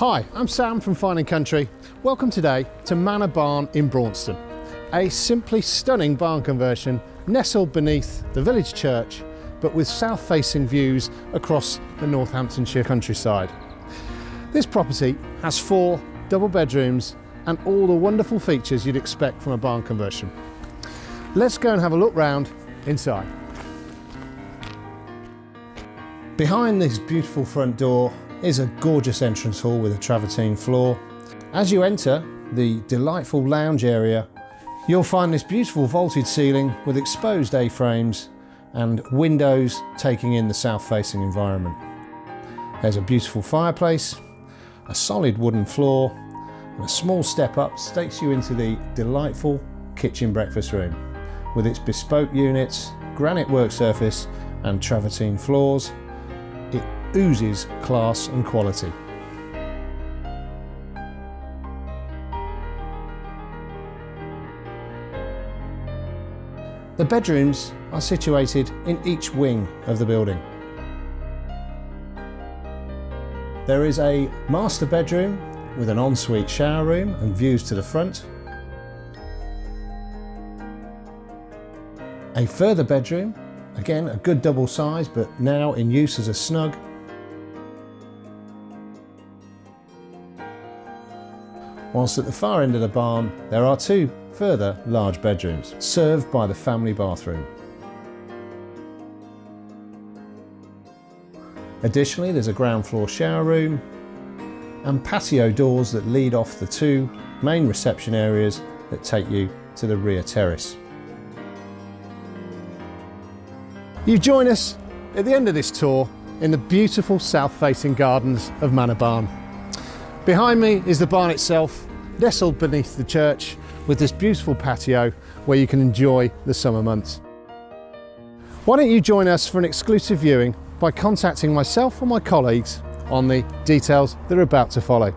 Hi, I'm Sam from Fine & Country. Welcome today to Manor Barn in Braunston, a simply stunning barn conversion nestled beneath the village church, but with south-facing views across the Northamptonshire countryside. This property has 4 double bedrooms and all the wonderful features you'd expect from a barn conversion. Let's go and have a look round inside. Behind this beautiful front door is a gorgeous entrance hall with a travertine floor. As you enter the delightful lounge area, you'll find this beautiful vaulted ceiling with exposed A-frames and windows taking in the south-facing environment. There's a beautiful fireplace, a solid wooden floor, and a small step up takes you into the delightful kitchen breakfast room with its bespoke units, granite work surface and travertine floors. It oozes class and quality. The bedrooms are situated in each wing of the building. There is a master bedroom with an ensuite shower room and views to the front. A further bedroom, again a good double size but now in use as a snug. Whilst at the far end of the barn there are 2 further large bedrooms served by the family bathroom. Additionally, there's a ground floor shower room and patio doors that lead off the 2 main reception areas that take you to the rear terrace. You join us at the end of this tour in the beautiful south-facing gardens of Manor Barn. Behind me is the barn itself, nestled beneath the church with this beautiful patio where you can enjoy the summer months. Why don't you join us for an exclusive viewing by contacting myself or my colleagues on the details that are about to follow.